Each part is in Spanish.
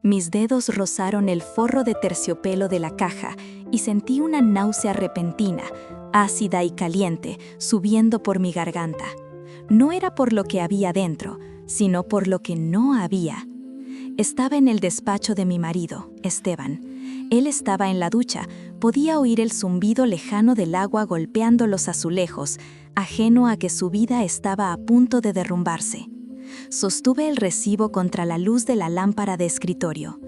Mis dedos rozaron el forro de terciopelo de la caja y sentí una náusea repentina, ácida y caliente, subiendo por mi garganta. No era por lo que había dentro, sino por lo que no había. Estaba en el despacho de mi marido, Esteban. Él estaba en la ducha, podía oír el zumbido lejano del agua golpeando los azulejos, ajeno a que su vida estaba a punto de derrumbarse. Sostuve el recibo contra la luz de la lámpara de escritorio.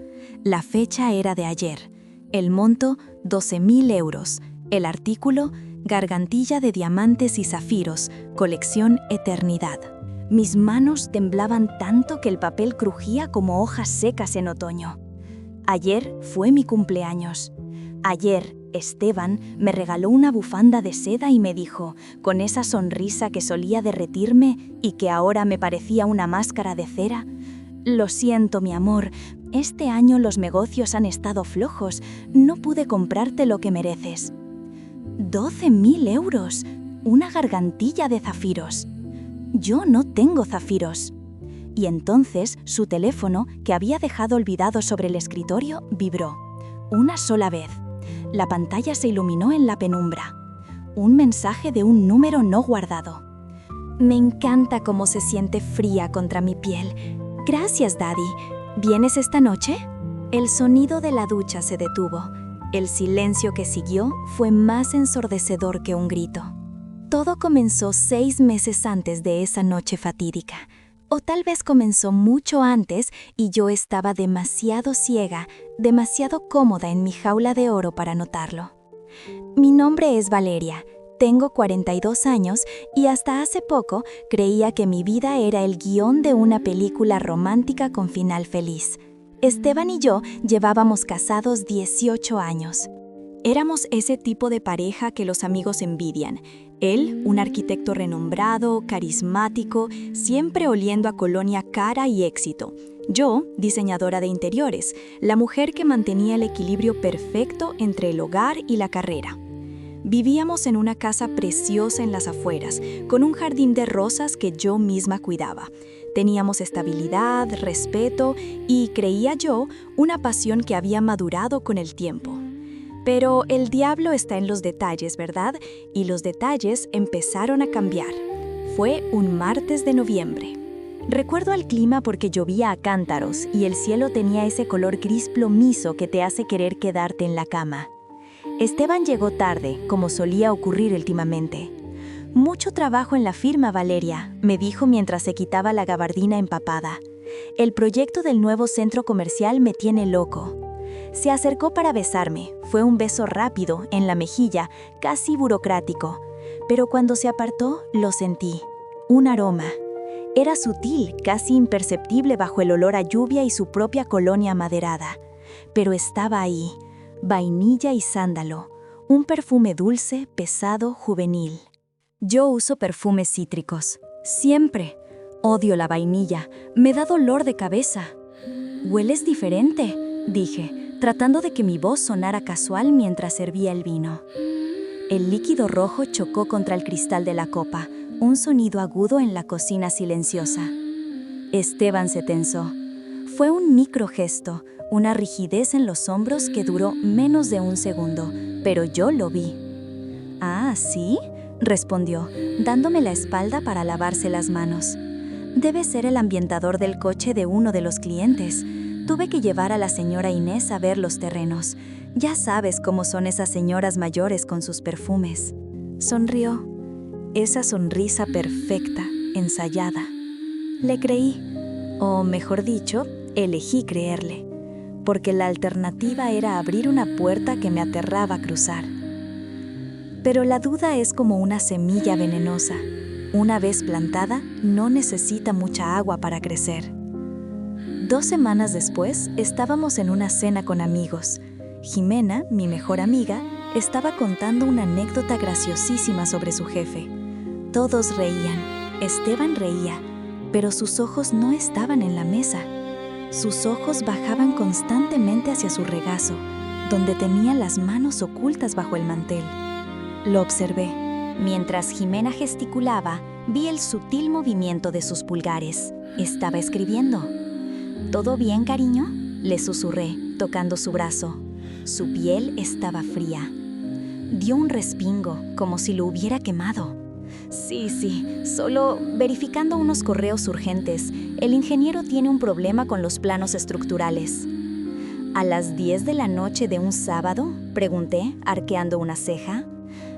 La fecha era de ayer. El monto, 12.000 euros. El artículo, gargantilla de diamantes y zafiros, colección Eternidad. Mis manos temblaban tanto que el papel crujía como hojas secas en otoño. Ayer fue mi cumpleaños. Ayer, Esteban me regaló una bufanda de seda y me dijo, con esa sonrisa que solía derretirme y que ahora me parecía una máscara de cera: «Lo siento, mi amor, este año los negocios han estado flojos, no pude comprarte lo que mereces». 12.000 euros, una gargantilla de zafiros. Yo no tengo zafiros. Y entonces su teléfono, que había dejado olvidado sobre el escritorio, vibró. Una sola vez. La pantalla se iluminó en la penumbra. Un mensaje de un número no guardado. «Me encanta cómo se siente fría contra mi piel. Gracias, Daddy. ¿Vienes esta noche?» El sonido de la ducha se detuvo. El silencio que siguió fue más ensordecedor que un grito. Todo comenzó 6 meses antes de esa noche fatídica. O tal vez comenzó mucho antes y yo estaba demasiado ciega, demasiado cómoda en mi jaula de oro para notarlo. Mi nombre es Valeria, tengo 42 años y hasta hace poco creía que mi vida era el guión de una película romántica con final feliz. Esteban y yo llevábamos casados 18 años. Éramos ese tipo de pareja que los amigos envidian. Él, un arquitecto renombrado, carismático, siempre oliendo a colonia cara y éxito. Yo, diseñadora de interiores, la mujer que mantenía el equilibrio perfecto entre el hogar y la carrera. Vivíamos en una casa preciosa en las afueras, con un jardín de rosas que yo misma cuidaba. Teníamos estabilidad, respeto y, creía yo, una pasión que había madurado con el tiempo. Pero el diablo está en los detalles, ¿verdad? Y los detalles empezaron a cambiar. Fue un martes de noviembre. Recuerdo el clima porque llovía a cántaros y el cielo tenía ese color gris plomizo que te hace querer quedarte en la cama. Esteban llegó tarde, como solía ocurrir últimamente. «Mucho trabajo en la firma, Valeria», me dijo mientras se quitaba la gabardina empapada. «El proyecto del nuevo centro comercial me tiene loco». Se acercó para besarme. Fue un beso rápido, en la mejilla, casi burocrático. Pero cuando se apartó, lo sentí. Un aroma. Era sutil, casi imperceptible bajo el olor a lluvia y su propia colonia amaderada. Pero estaba ahí. Vainilla y sándalo. Un perfume dulce, pesado, juvenil. Yo uso perfumes cítricos. Siempre. Odio la vainilla. Me da dolor de cabeza. «Hueles diferente», dije, tratando de que mi voz sonara casual mientras servía el vino. El líquido rojo chocó contra el cristal de la copa, un sonido agudo en la cocina silenciosa. Esteban se tensó. Fue un microgesto, una rigidez en los hombros que duró menos de un segundo, pero yo lo vi. «Ah, ¿sí?», respondió, dándome la espalda para lavarse las manos. «Debe ser el ambientador del coche de uno de los clientes. Tuve que llevar a la señora Inés a ver los terrenos. Ya sabes cómo son esas señoras mayores con sus perfumes». Sonrió. Esa sonrisa perfecta, ensayada. Le creí, o mejor dicho, elegí creerle, porque la alternativa era abrir una puerta que me aterraba cruzar. Pero la duda es como una semilla venenosa. Una vez plantada, no necesita mucha agua para crecer. 2 semanas después, estábamos en una cena con amigos. Jimena, mi mejor amiga, estaba contando una anécdota graciosísima sobre su jefe. Todos reían, Esteban reía, pero sus ojos no estaban en la mesa. Sus ojos bajaban constantemente hacia su regazo, donde tenía las manos ocultas bajo el mantel. Lo observé. Mientras Jimena gesticulaba, vi el sutil movimiento de sus pulgares. Estaba escribiendo. «¿Todo bien, cariño?», le susurré, tocando su brazo. Su piel estaba fría. Dio un respingo, como si lo hubiera quemado. Sí, solo verificando unos correos urgentes. El ingeniero tiene un problema con los planos estructurales. ¿A las 10 de la noche de un sábado?, pregunté, arqueando una ceja.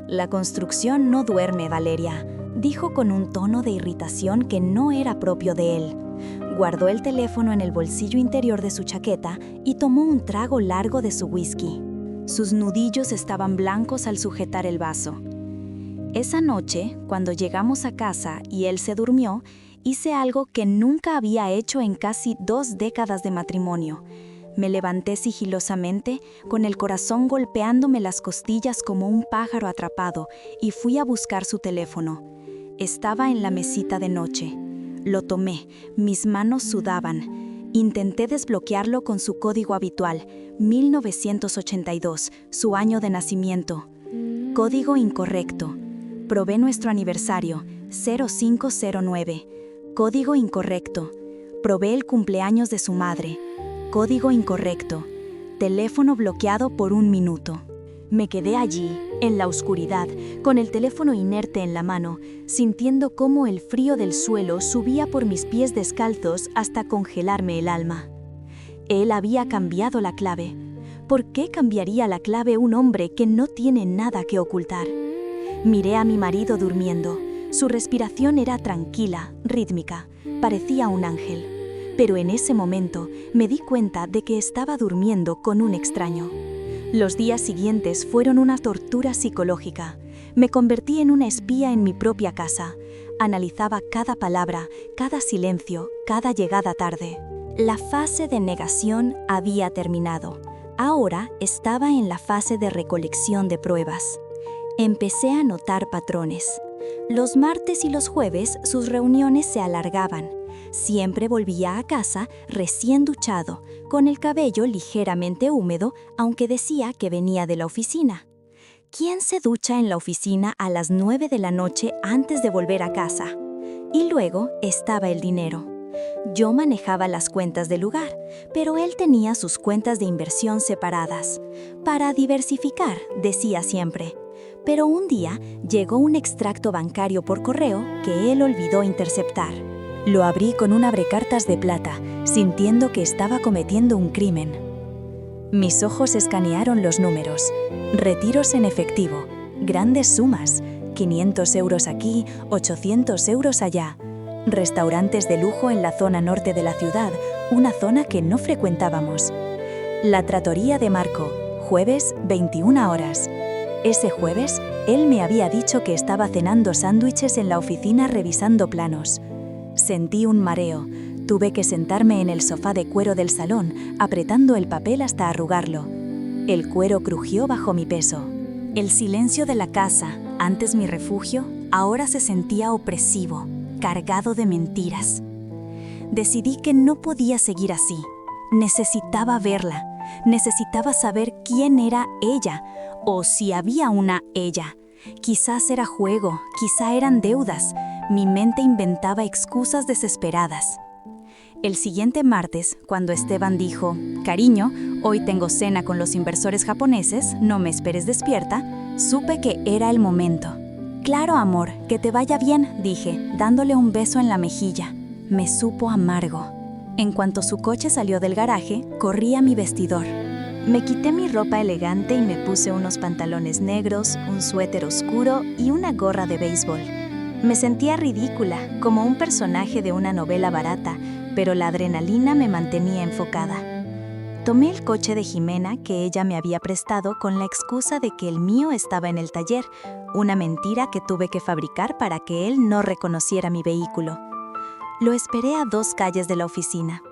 La construcción no duerme, Valeria, dijo con un tono de irritación que no era propio de él. Guardó el teléfono en el bolsillo interior de su chaqueta y tomó un trago largo de su whisky. Sus nudillos estaban blancos al sujetar el vaso. Esa noche, cuando llegamos a casa y él se durmió, hice algo que nunca había hecho en casi 2 décadas de matrimonio. Me levanté sigilosamente, con el corazón golpeándome las costillas como un pájaro atrapado, y fui a buscar su teléfono. Estaba en la mesita de noche. Lo tomé, mis manos sudaban. Intenté desbloquearlo con su código habitual, 1982, su año de nacimiento. Código incorrecto. Probé nuestro aniversario, 0509. Código incorrecto. Probé el cumpleaños de su madre. Código incorrecto. Teléfono bloqueado por 1 minuto. Me quedé allí, en la oscuridad, con el teléfono inerte en la mano, sintiendo cómo el frío del suelo subía por mis pies descalzos hasta congelarme el alma. Él había cambiado la clave. ¿Por qué cambiaría la clave un hombre que no tiene nada que ocultar? Miré a mi marido durmiendo. Su respiración era tranquila, rítmica. Parecía un ángel. Pero en ese momento me di cuenta de que estaba durmiendo con un extraño. Los días siguientes fueron una tortura psicológica. Me convertí en una espía en mi propia casa. Analizaba cada palabra, cada silencio, cada llegada tarde. La fase de negación había terminado. Ahora estaba en la fase de recolección de pruebas. Empecé a notar patrones. Los martes y los jueves sus reuniones se alargaban. Siempre volvía a casa recién duchado, con el cabello ligeramente húmedo, aunque decía que venía de la oficina. ¿Quién se ducha en la oficina a las 9 de la noche antes de volver a casa? Y luego estaba el dinero. Yo manejaba las cuentas del lugar, pero él tenía sus cuentas de inversión separadas. Para diversificar, decía siempre. Pero un día llegó un extracto bancario por correo que él olvidó interceptar. Lo abrí con un abrecartas de plata, sintiendo que estaba cometiendo un crimen. Mis ojos escanearon los números. Retiros en efectivo, grandes sumas, 500 euros aquí, 800 euros allá. Restaurantes de lujo en la zona norte de la ciudad, una zona que no frecuentábamos. La trattoria de Marco, jueves, 21 horas. Ese jueves, él me había dicho que estaba cenando sándwiches en la oficina revisando planos. Sentí un mareo. Tuve que sentarme en el sofá de cuero del salón, apretando el papel hasta arrugarlo. El cuero crujió bajo mi peso. El silencio de la casa, antes mi refugio, ahora se sentía opresivo, cargado de mentiras. Decidí que no podía seguir así. Necesitaba verla. Necesitaba saber quién era ella, o si había una ella. Quizás era juego, quizá eran deudas. Mi mente inventaba excusas desesperadas. El siguiente martes, cuando Esteban dijo, «Cariño, hoy tengo cena con los inversores japoneses, no me esperes despierta», supe que era el momento. «Claro, amor, que te vaya bien», dije, dándole un beso en la mejilla. Me supo amargo. En cuanto su coche salió del garaje, corrí a mi vestidor. Me quité mi ropa elegante y me puse unos pantalones negros, un suéter oscuro y una gorra de béisbol. Me sentía ridícula, como un personaje de una novela barata, pero la adrenalina me mantenía enfocada. Tomé el coche de Jimena que ella me había prestado con la excusa de que el mío estaba en el taller, una mentira que tuve que fabricar para que él no reconociera mi vehículo. Lo esperé a 2 calles de la oficina.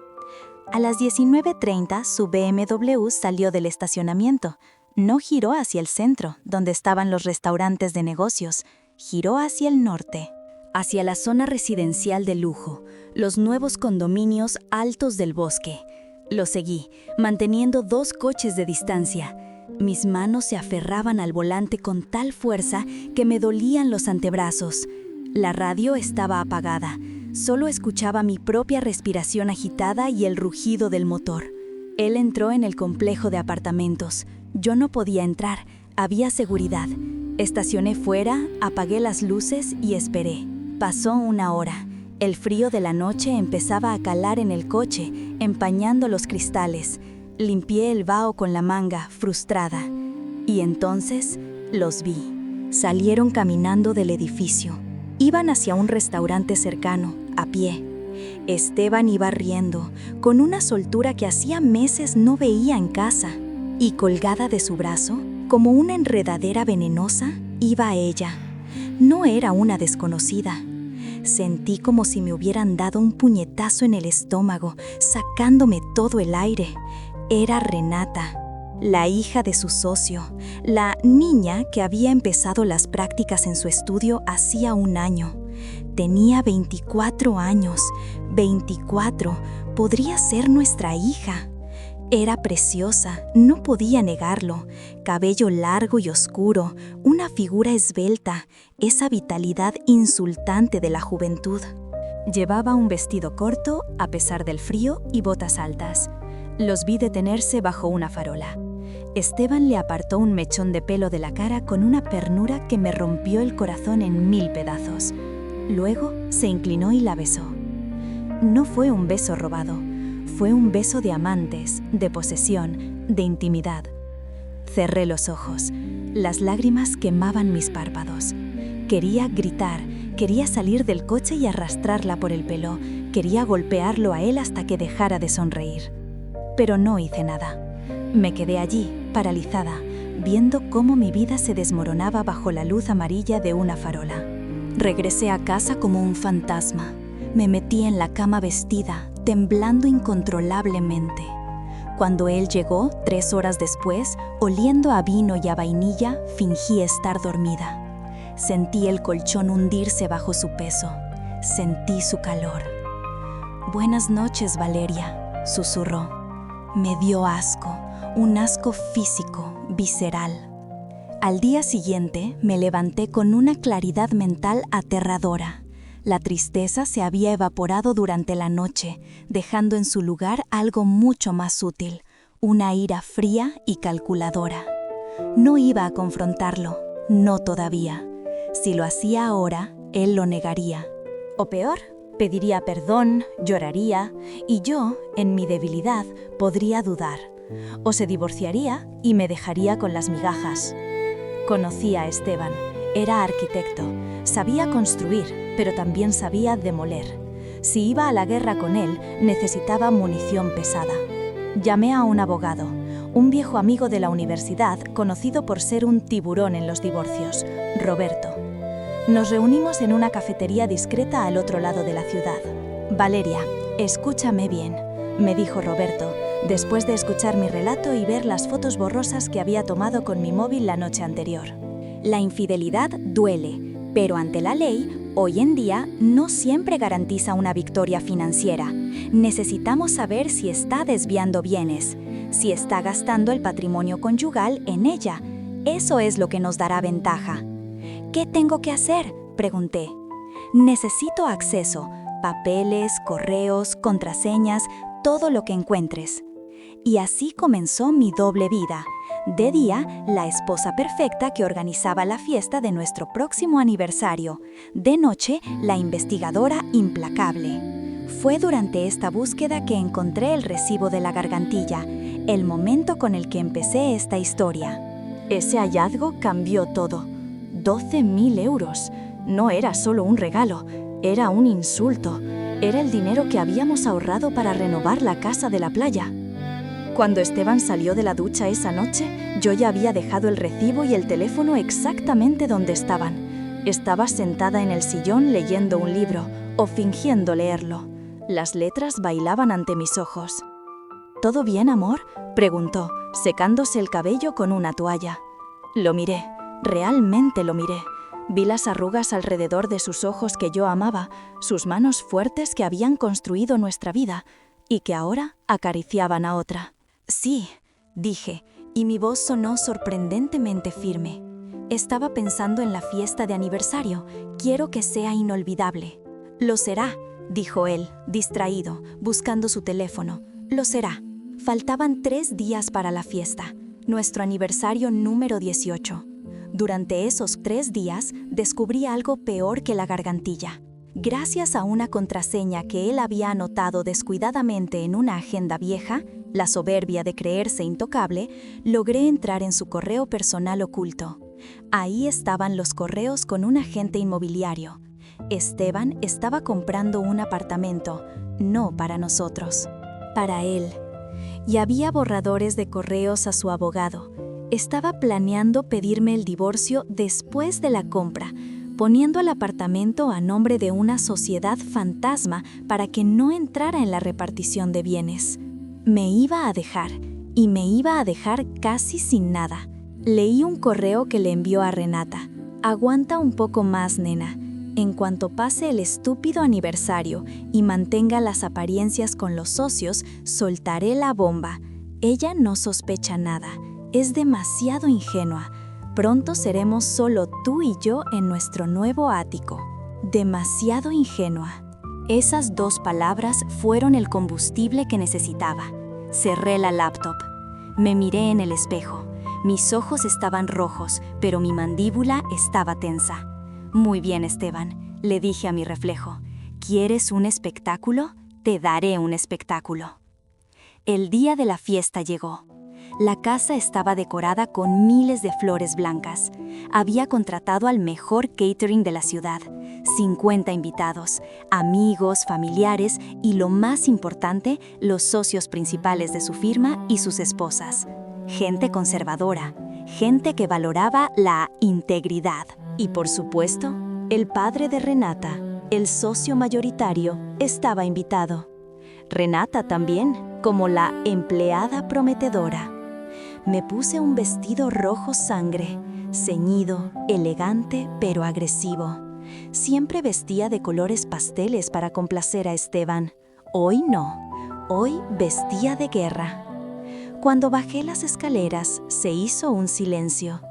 A las 19:30 su BMW salió del estacionamiento. No giró hacia el centro, donde estaban los restaurantes de negocios. Giró hacia el norte, hacia la zona residencial de lujo, los nuevos condominios altos del bosque. Lo seguí, manteniendo 2 coches de distancia. Mis manos se aferraban al volante con tal fuerza que me dolían los antebrazos. La radio estaba apagada. Solo escuchaba mi propia respiración agitada y el rugido del motor. Él entró en el complejo de apartamentos. Yo no podía entrar, había seguridad. Estacioné fuera, apagué las luces y esperé. Pasó 1 hora. El frío de la noche empezaba a calar en el coche, empañando los cristales. Limpié el vaho con la manga, frustrada. Y entonces los vi. Salieron caminando del edificio. Iban hacia un restaurante cercano, a pie. Esteban iba riendo, con una soltura que hacía meses no veía en casa. Y colgada de su brazo, como una enredadera venenosa, iba ella. No era una desconocida. Sentí como si me hubieran dado un puñetazo en el estómago, sacándome todo el aire. Era Renata, la hija de su socio, la niña que había empezado las prácticas en su estudio hacía 1 año. Tenía 24 años. 24. Podría ser nuestra hija. Era preciosa, no podía negarlo. Cabello largo y oscuro, una figura esbelta, esa vitalidad insultante de la juventud. Llevaba un vestido corto, a pesar del frío, y botas altas. Los vi detenerse bajo una farola. Esteban le apartó un mechón de pelo de la cara con una ternura que me rompió el corazón en 1000 pedazos. Luego se inclinó y la besó. No fue un beso robado. Fue un beso de amantes, de posesión, de intimidad. Cerré los ojos. Las lágrimas quemaban mis párpados. Quería gritar, quería salir del coche y arrastrarla por el pelo. Quería golpearlo a él hasta que dejara de sonreír. Pero no hice nada. Me quedé allí, paralizada, viendo cómo mi vida se desmoronaba bajo la luz amarilla de una farola. Regresé a casa como un fantasma. Me metí en la cama vestida, temblando incontrolablemente. Cuando él llegó, 3 horas después, oliendo a vino y a vainilla, fingí estar dormida. Sentí el colchón hundirse bajo su peso. Sentí su calor. «Buenas noches, Valeria», susurró. Me dio asco, un asco físico, visceral. Al día siguiente, me levanté con una claridad mental aterradora. La tristeza se había evaporado durante la noche, dejando en su lugar algo mucho más útil, una ira fría y calculadora. No iba a confrontarlo, no todavía. Si lo hacía ahora, él lo negaría. O peor, pediría perdón, lloraría, y yo, en mi debilidad, podría dudar. O se divorciaría y me dejaría con las migajas. Conocí a Esteban. Era arquitecto. Sabía construir, pero también sabía demoler. Si iba a la guerra con él, necesitaba munición pesada. Llamé a un abogado, un viejo amigo de la universidad, conocido por ser un tiburón en los divorcios, Roberto. Nos reunimos en una cafetería discreta al otro lado de la ciudad. «Valeria, escúchame bien», me dijo Roberto, después de escuchar mi relato y ver las fotos borrosas que había tomado con mi móvil la noche anterior. La infidelidad duele, pero ante la ley, hoy en día, no siempre garantiza una victoria financiera. Necesitamos saber si está desviando bienes, si está gastando el patrimonio conyugal en ella. Eso es lo que nos dará ventaja. «¿Qué tengo que hacer?», pregunté. «Necesito acceso, papeles, correos, contraseñas, todo lo que encuentres». Y así comenzó mi doble vida. De día, la esposa perfecta que organizaba la fiesta de nuestro próximo aniversario. De noche, la investigadora implacable. Fue durante esta búsqueda que encontré el recibo de la gargantilla, el momento con el que empecé esta historia. Ese hallazgo cambió todo. 12.000 euros. No era solo un regalo, era un insulto. Era el dinero que habíamos ahorrado para renovar la casa de la playa. Cuando Esteban salió de la ducha esa noche, yo ya había dejado el recibo y el teléfono exactamente donde estaban. Estaba sentada en el sillón leyendo un libro, o fingiendo leerlo. Las letras bailaban ante mis ojos. «¿Todo bien, amor?», preguntó, secándose el cabello con una toalla. Lo miré, realmente lo miré. Vi las arrugas alrededor de sus ojos que yo amaba, sus manos fuertes que habían construido nuestra vida y que ahora acariciaban a otra. «Sí», dije, y mi voz sonó sorprendentemente firme. Estaba pensando en la fiesta de aniversario. Quiero que sea inolvidable. «Lo será», dijo él, distraído, buscando su teléfono. «Lo será». Faltaban 3 días para la fiesta, nuestro aniversario número 18. Durante esos 3 días descubrí algo peor que la gargantilla. Gracias a una contraseña que él había anotado descuidadamente en una agenda vieja, la soberbia de creerse intocable, logré entrar en su correo personal oculto. Ahí estaban los correos con un agente inmobiliario. Esteban estaba comprando un apartamento, no para nosotros, para él. Y había borradores de correos a su abogado. Estaba planeando pedirme el divorcio después de la compra, poniendo el apartamento a nombre de una sociedad fantasma para que no entrara en la repartición de bienes. Me iba a dejar, y me iba a dejar casi sin nada. Leí un correo que le envió a Renata. Aguanta un poco más, nena. En cuanto pase el estúpido aniversario y mantenga las apariencias con los socios, soltaré la bomba. Ella no sospecha nada. Es demasiado ingenua. Pronto seremos solo tú y yo en nuestro nuevo ático. Demasiado ingenua. Esas 2 palabras fueron el combustible que necesitaba. Cerré la laptop. Me miré en el espejo. Mis ojos estaban rojos, pero mi mandíbula estaba tensa. Muy bien, Esteban, le dije a mi reflejo. ¿Quieres un espectáculo? Te daré un espectáculo. El día de la fiesta llegó. La casa estaba decorada con miles de flores blancas. Había contratado al mejor catering de la ciudad. 50 invitados, amigos, familiares y, lo más importante, los socios principales de su firma y sus esposas. Gente conservadora, gente que valoraba la integridad. Y por supuesto, el padre de Renata, el socio mayoritario, estaba invitado. Renata también, como la empleada prometedora. Me puse un vestido rojo sangre, ceñido, elegante pero agresivo. Siempre vestía de colores pasteles para complacer a Esteban. Hoy no, hoy vestía de guerra. Cuando bajé las escaleras, se hizo un silencio.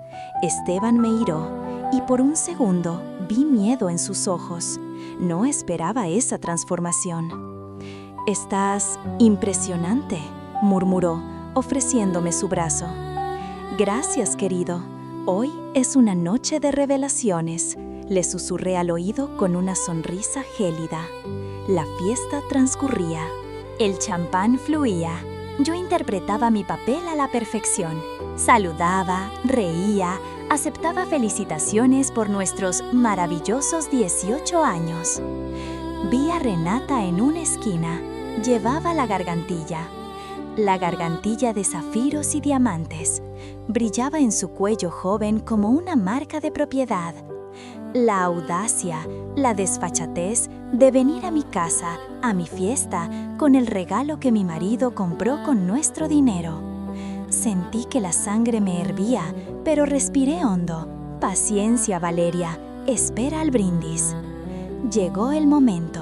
Esteban me miró y por un segundo vi miedo en sus ojos. No esperaba esa transformación. «Estás impresionante», murmuró, ofreciéndome su brazo. «Gracias, querido. Hoy es una noche de revelaciones», le susurré al oído con una sonrisa gélida. La fiesta transcurría. El champán fluía. Yo interpretaba mi papel a la perfección. Saludaba, reía, aceptaba felicitaciones por nuestros maravillosos 18 años. Vi a Renata en una esquina. Llevaba la gargantilla de zafiros y diamantes. Brillaba en su cuello joven como una marca de propiedad. La audacia, la desfachatez de venir a mi casa, a mi fiesta, con el regalo que mi marido compró con nuestro dinero. Sentí que la sangre me hervía, pero respiré hondo. Paciencia, Valeria, espera al brindis. Llegó el momento.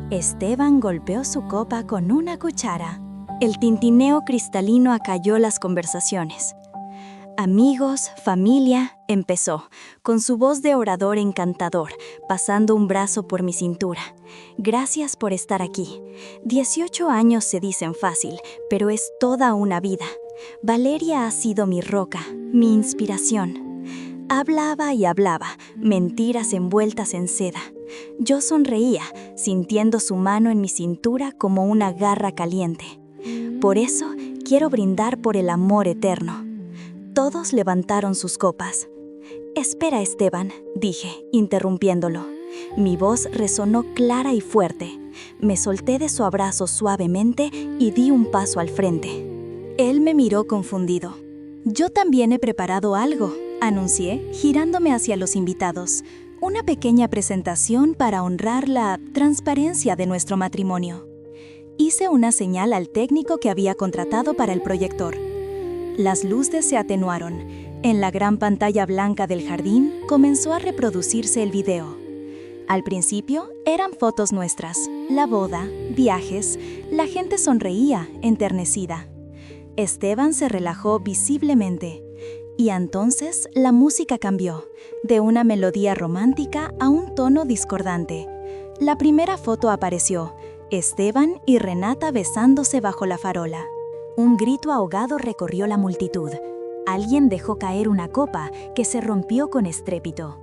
Esteban golpeó su copa con una cuchara. El tintineo cristalino acalló las conversaciones. «Amigos, familia», empezó, con su voz de orador encantador, pasando un brazo por mi cintura. «Gracias por estar aquí. 18 años se dicen fácil, pero es toda una vida. Valeria ha sido mi roca, mi inspiración». Hablaba y hablaba, mentiras envueltas en seda. Yo sonreía, sintiendo su mano en mi cintura como una garra caliente. «Por eso quiero brindar por el amor eterno». Todos levantaron sus copas. «Espera, Esteban», dije, interrumpiéndolo. Mi voz resonó clara y fuerte. Me solté de su abrazo suavemente y di un paso al frente. Él me miró confundido. «Yo también he preparado algo», anuncié, girándome hacia los invitados. «Una pequeña presentación para honrar la transparencia de nuestro matrimonio». Hice una señal al técnico que había contratado para el proyector. Las luces se atenuaron. En la gran pantalla blanca del jardín comenzó a reproducirse el video. Al principio eran fotos nuestras, la boda, viajes, la gente sonreía, enternecida. Esteban se relajó visiblemente. Y entonces la música cambió, de una melodía romántica a un tono discordante. La primera foto apareció, Esteban y Renata besándose bajo la farola. Un grito ahogado recorrió la multitud. Alguien dejó caer una copa que se rompió con estrépito.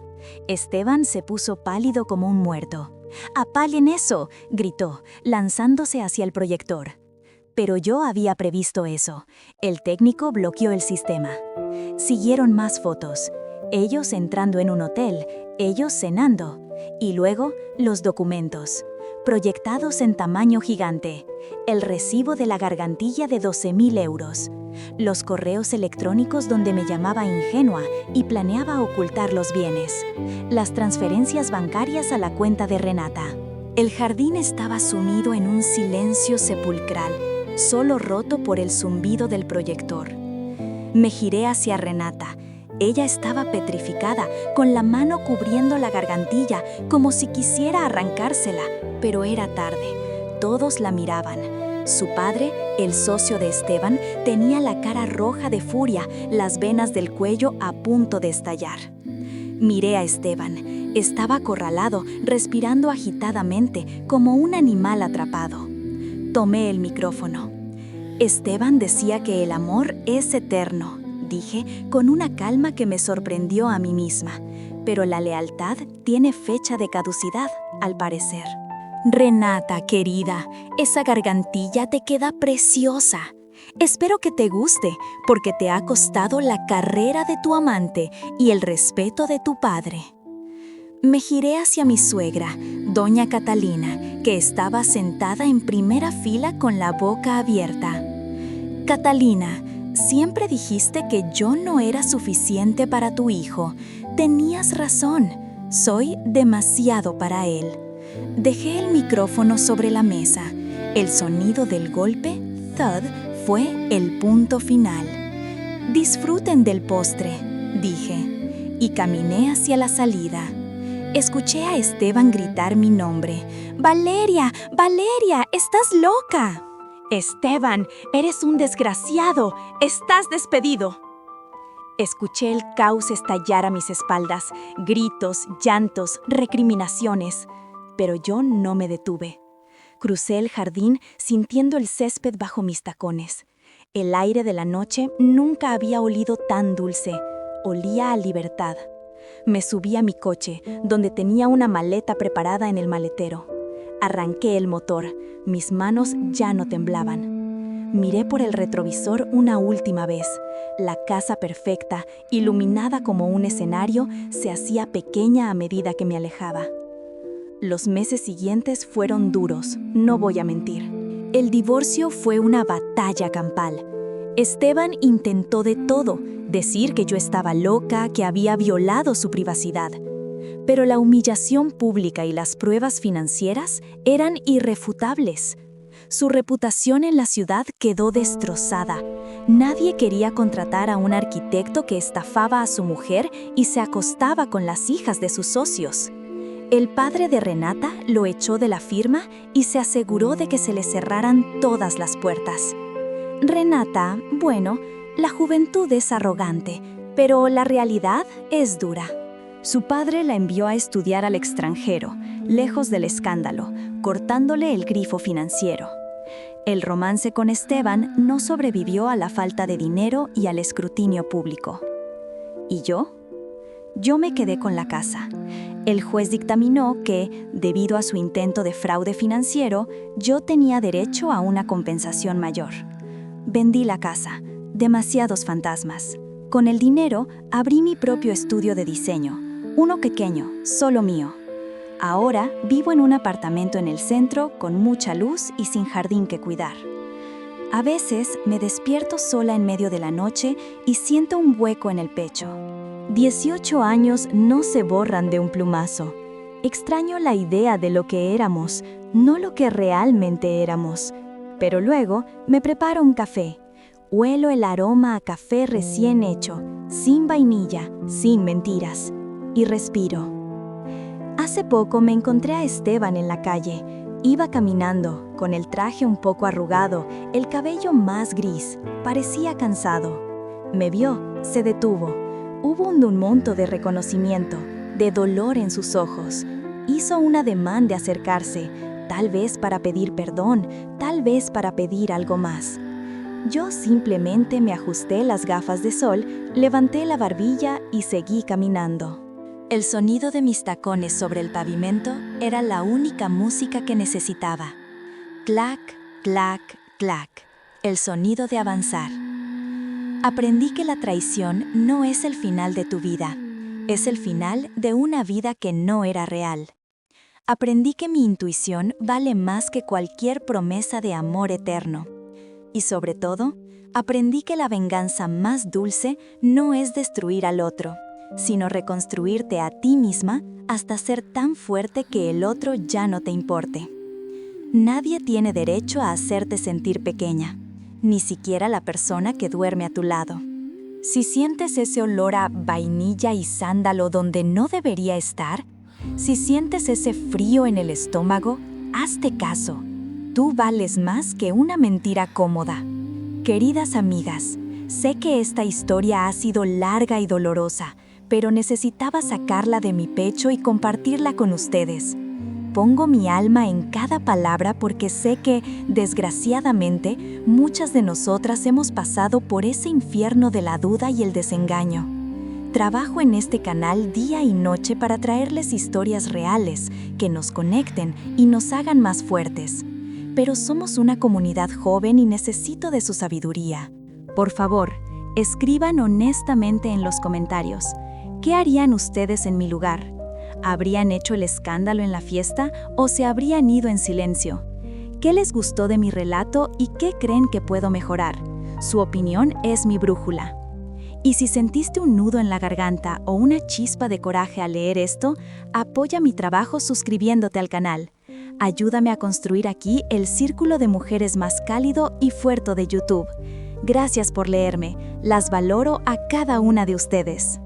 Esteban se puso pálido como un muerto. «¡Apaguen eso!», gritó, lanzándose hacia el proyector. Pero yo había previsto eso. El técnico bloqueó el sistema. Siguieron más fotos. Ellos entrando en un hotel, ellos cenando. Y luego, los documentos, proyectados en tamaño gigante. El recibo de la gargantilla de 12.000 euros. Los correos electrónicos donde me llamaba ingenua y planeaba ocultar los bienes. Las transferencias bancarias a la cuenta de Renata. El jardín estaba sumido en un silencio sepulcral, solo roto por el zumbido del proyector. Me giré hacia Renata. Ella estaba petrificada, con la mano cubriendo la gargantilla, como si quisiera arrancársela, pero era tarde. Todos la miraban. Su padre, el socio de Esteban, tenía la cara roja de furia, las venas del cuello a punto de estallar. Miré a Esteban. Estaba acorralado, respirando agitadamente, como un animal atrapado. Tomé el micrófono. Esteban decía que el amor es eterno, dije con una calma que me sorprendió a mí misma. Pero la lealtad tiene fecha de caducidad, al parecer. Renata, querida, esa gargantilla te queda preciosa. Espero que te guste, porque te ha costado la carrera de tu amante y el respeto de tu padre. Me giré hacia mi suegra, doña Catalina, que estaba sentada en primera fila con la boca abierta. Catalina, siempre dijiste que yo no era suficiente para tu hijo. Tenías razón, soy demasiado para él. Dejé el micrófono sobre la mesa. El sonido del golpe, thud, fue el punto final. Disfruten del postre, dije, y caminé hacia la salida. Escuché a Esteban gritar mi nombre. «¡Valeria! ¡Valeria! ¡Estás loca!». «Esteban, eres un desgraciado. Estás despedido». Escuché el caos estallar a mis espaldas, gritos, llantos, recriminaciones. Pero yo no me detuve. Crucé el jardín sintiendo el césped bajo mis tacones. El aire de la noche nunca había olido tan dulce. Olía a libertad. Me subí a mi coche, donde tenía una maleta preparada en el maletero. Arranqué el motor. Mis manos ya no temblaban. Miré por el retrovisor una última vez. La casa perfecta, iluminada como un escenario, se hacía pequeña a medida que me alejaba. Los meses siguientes fueron duros, no voy a mentir. El divorcio fue una batalla campal. Esteban intentó de todo, decir que yo estaba loca, que había violado su privacidad. Pero la humillación pública y las pruebas financieras eran irrefutables. Su reputación en la ciudad quedó destrozada. Nadie quería contratar a un arquitecto que estafaba a su mujer y se acostaba con las hijas de sus socios. El padre de Renata lo echó de la firma y se aseguró de que se le cerraran todas las puertas. Renata, bueno, la juventud es arrogante, pero la realidad es dura. Su padre la envió a estudiar al extranjero, lejos del escándalo, cortándole el grifo financiero. El romance con Esteban no sobrevivió a la falta de dinero y al escrutinio público. ¿Y yo? Yo me quedé con la casa. El juez dictaminó que, debido a su intento de fraude financiero, yo tenía derecho a una compensación mayor. Vendí la casa, demasiados fantasmas. Con el dinero, abrí mi propio estudio de diseño, uno pequeño, solo mío. Ahora vivo en un apartamento en el centro con mucha luz y sin jardín que cuidar. A veces me despierto sola en medio de la noche y siento un hueco en el pecho. 18 años no se borran de un plumazo. Extraño la idea de lo que éramos, no lo que realmente éramos. Pero luego me preparo un café. Huelo el aroma a café recién hecho, sin vainilla, sin mentiras. Y respiro. Hace poco me encontré a Esteban en la calle. Iba caminando, con el traje un poco arrugado, el cabello más gris. Parecía cansado. Me vio, se detuvo. Hubo un monto de reconocimiento, de dolor en sus ojos. Hizo un ademán de acercarse, tal vez para pedir perdón, tal vez para pedir algo más. Yo simplemente me ajusté las gafas de sol, levanté la barbilla y seguí caminando. El sonido de mis tacones sobre el pavimento era la única música que necesitaba. Clac, clac, clac, el sonido de avanzar. Aprendí que la traición no es el final de tu vida, es el final de una vida que no era real. Aprendí que mi intuición vale más que cualquier promesa de amor eterno. Y sobre todo, aprendí que la venganza más dulce no es destruir al otro, sino reconstruirte a ti misma hasta ser tan fuerte que el otro ya no te importe. Nadie tiene derecho a hacerte sentir pequeña, ni siquiera la persona que duerme a tu lado. Si sientes ese olor a vainilla y sándalo donde no debería estar, si sientes ese frío en el estómago, hazte caso. Tú vales más que una mentira cómoda. Queridas amigas, sé que esta historia ha sido larga y dolorosa, pero necesitaba sacarla de mi pecho y compartirla con ustedes. Pongo mi alma en cada palabra porque sé que, desgraciadamente, muchas de nosotras hemos pasado por ese infierno de la duda y el desengaño. Trabajo en este canal día y noche para traerles historias reales que nos conecten y nos hagan más fuertes. Pero somos una comunidad joven y necesito de su sabiduría. Por favor, escriban honestamente en los comentarios. ¿Qué harían ustedes en mi lugar? ¿Habrían hecho el escándalo en la fiesta o se habrían ido en silencio? ¿Qué les gustó de mi relato y qué creen que puedo mejorar? Su opinión es mi brújula. Y si sentiste un nudo en la garganta o una chispa de coraje al leer esto, apoya mi trabajo suscribiéndote al canal. Ayúdame a construir aquí el círculo de mujeres más cálido y fuerte de YouTube. Gracias por leerme. Las valoro a cada una de ustedes.